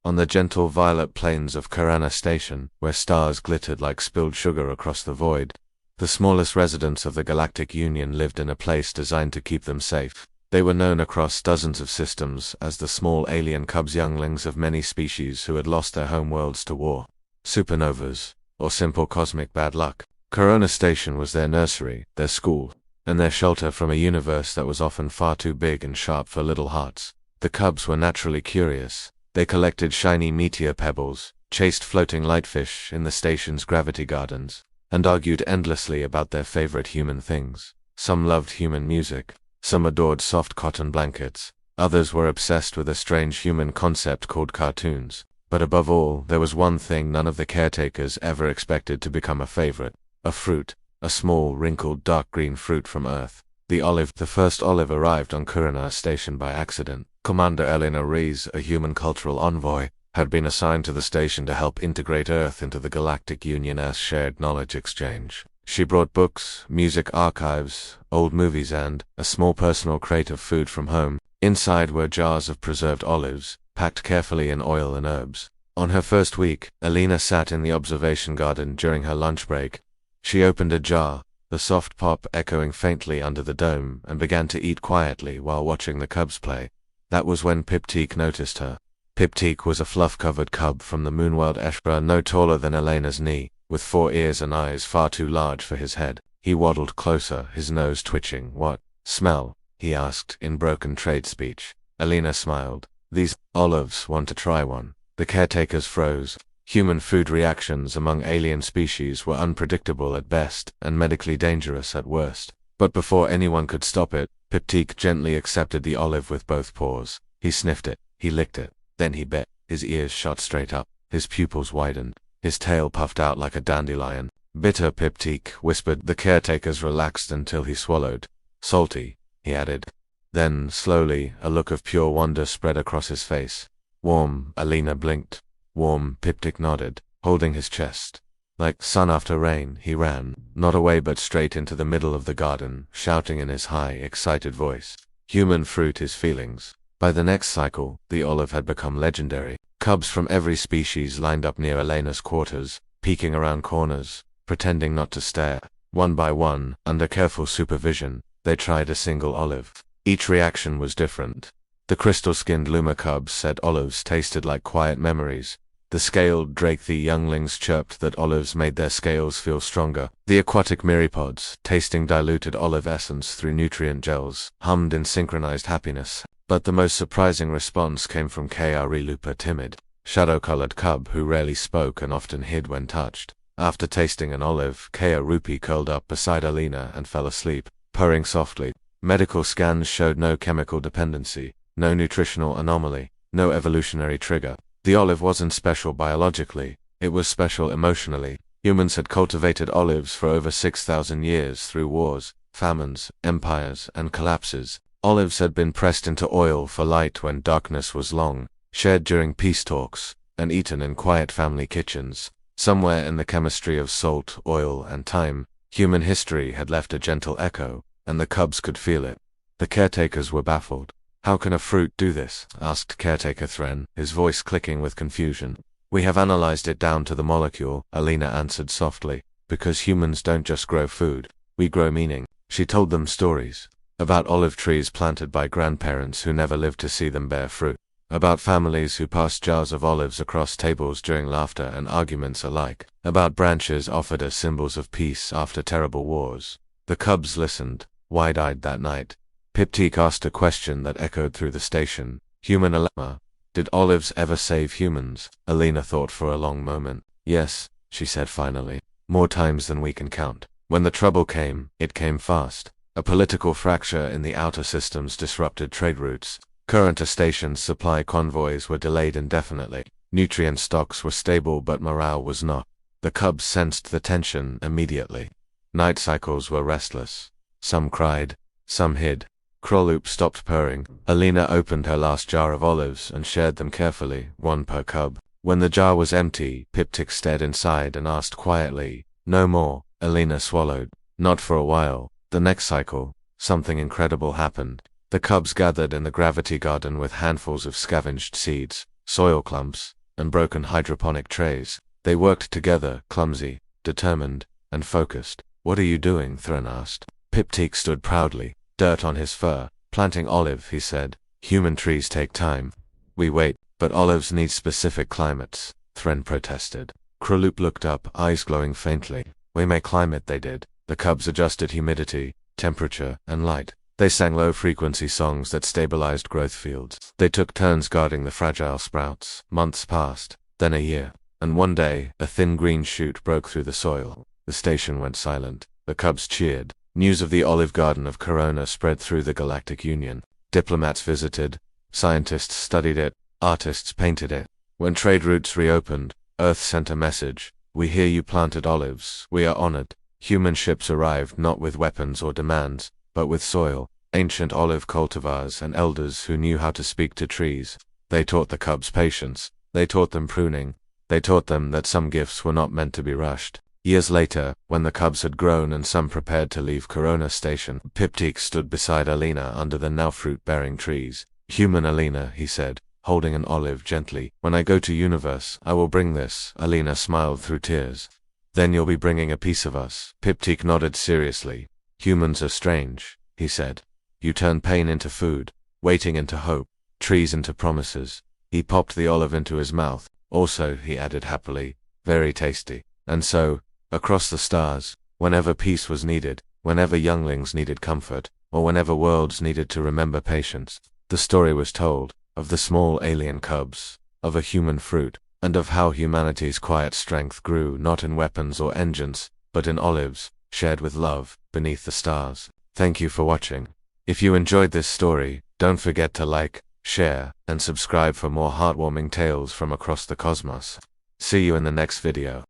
On the gentle violet plains of Karana Station, where stars glittered like spilled sugar across the void, the smallest residents of the Galactic Union lived in a place designed to keep them safe. They were known across dozens of systems as the small alien cubs, younglings of many species who had lost their homeworlds to war, supernovas, or simple cosmic bad luck. Corona Station was their nursery, their school, and their shelter from a universe that was often far too big and sharp for little hearts. The cubs were naturally curious. They collected shiny meteor pebbles, chased floating lightfish in the station's gravity gardens, and argued endlessly about their favorite human things. Some loved human music, some adored soft cotton blankets, others were obsessed with a strange human concept called cartoons. But above all, there was one thing none of the caretakers ever expected to become a favorite: a fruit, a small, wrinkled, dark green fruit from Earth. The olive. The first olive arrived on Kurana Station by accident. Commander Elena Rees, a human cultural envoy, had been assigned to the station to help integrate Earth into the Galactic Union's shared knowledge exchange. She brought books, music archives, old movies, and a small personal crate of food from home. Inside were jars of preserved olives, packed carefully in oil and herbs. On her first week, Elena sat in the observation garden during her lunch break. She opened a jar, the soft pop echoing faintly under the dome, and began to eat quietly while watching the cubs play. That was when Piptique noticed her. Piptique was a fluff-covered cub from the moonworld HFY, no taller than Elena's knee, with 4 ears and eyes far too large for his head. He waddled closer, his nose twitching. "What smell?" he asked in broken trade speech. Elena smiled. "These olives. Want to try one?" The caretakers froze. Human food reactions among alien species were unpredictable at best and medically dangerous at worst. But before anyone could stop it, Piptique gently accepted the olive with both paws. He sniffed it, he licked it, then he bit. His ears shot straight up, his pupils widened, his tail puffed out like a dandelion. "Bitter, Piptique," whispered. The caretakers relaxed until he swallowed. "Salty," he added. Then, slowly, a look of pure wonder spread across his face. "Warm," Elena blinked. "Warm," Piptique nodded, holding his chest. Like sun after rain, he ran, not away but straight into the middle of the garden, shouting in his high, excited voice, "Human fruit is feelings." By the next cycle, the olive had become legendary. Cubs from every species lined up near Elena's quarters, peeking around corners, pretending not to stare. One by one, under careful supervision, they tried a single olive. Each reaction was different. The crystal-skinned Luma cubs said olives tasted like quiet memories. The scaled Drakethie younglings chirped that olives made their scales feel stronger. The aquatic myriapods, tasting diluted olive essence through nutrient gels, hummed in synchronized happiness. But the most surprising response came from Kari Lupa, timid, shadow-colored cub who rarely spoke and often hid when touched. After tasting an olive, Kari curled up beside Elena and fell asleep, purring softly. Medical scans showed no chemical dependency, no nutritional anomaly, no evolutionary trigger. The olive wasn't special biologically, it was special emotionally. Humans had cultivated olives for over 6,000 years through wars, famines, empires, and collapses. Olives had been pressed into oil for light when darkness was long, shared during peace talks, and eaten in quiet family kitchens. Somewhere in the chemistry of salt, oil, and time, human history had left a gentle echo, and the cubs could feel it. The caretakers were baffled. "How can a fruit do this?" asked Caretaker Thren, his voice clicking with confusion. "We have analyzed it down to the molecule," Elena answered softly. "Because humans don't just grow food, we grow meaning." She told them stories. About olive trees planted by grandparents who never lived to see them bear fruit. About families who passed jars of olives across tables during laughter and arguments alike. About branches offered as symbols of peace after terrible wars. The cubs listened, wide-eyed that night. Piptique asked a question that echoed through the station. "Human Elena, did olives ever save humans?" Elena thought for a long moment. "Yes," she said finally. "More times than we can count." When the trouble came, it came fast. A political fracture in the outer systems disrupted trade routes. Current station's supply convoys were delayed indefinitely. Nutrient stocks were stable but morale was not. The cubs sensed the tension immediately. Night cycles were restless. Some cried, some hid. Krolup stopped purring. Elena opened her last jar of olives and shared them carefully, one per cub. When the jar was empty, Piptique stared inside and asked quietly, "No more?" Elena swallowed. "Not for a while." The next cycle, something incredible happened. The cubs gathered in the gravity garden with handfuls of scavenged seeds, soil clumps, and broken hydroponic trays. They worked together, clumsy, determined, and focused. "What are you doing?" Thren asked. Piptik stood proudly, dirt on his fur. "Planting olive," he said. "Human trees take time. We wait, but olives need specific climates," Thren protested. Kraloop looked up, eyes glowing faintly. "We may climb it," they did. The cubs adjusted humidity, temperature, and light. They sang low-frequency songs that stabilized growth fields. They took turns guarding the fragile sprouts. Months passed, then a year, and one day, a thin green shoot broke through the soil. The station went silent. The cubs cheered. News of the olive garden of Corona spread through the Galactic Union. Diplomats visited, scientists studied it, artists painted it. When trade routes reopened, Earth sent a message. "We hear you planted olives. We are honored." Human ships arrived not with weapons or demands, but with soil, ancient olive cultivars and elders who knew how to speak to trees. They taught the cubs patience. They taught them pruning. They taught them that some gifts were not meant to be rushed. Years later, when the cubs had grown and some prepared to leave Corona Station, Piptik stood beside Alina under the now fruit-bearing trees. "Human Alina," he said, holding an olive gently. "When I go to Universe, I will bring this." Alina smiled through tears. "Then you'll be bringing a piece of us." Piptik nodded seriously. "Humans are strange," he said. "You turn pain into food, waiting into hope, trees into promises." He popped the olive into his mouth. "Also," he added happily, "very tasty." And so, across the stars, whenever peace was needed, whenever younglings needed comfort, or whenever worlds needed to remember patience, the story was told, of the small alien cubs, of a human fruit, and of how humanity's quiet strength grew not in weapons or engines, but in olives, shared with love, beneath the stars. Thank you for watching. If you enjoyed this story, don't forget to like, share, and subscribe for more heartwarming tales from across the cosmos. See you in the next video.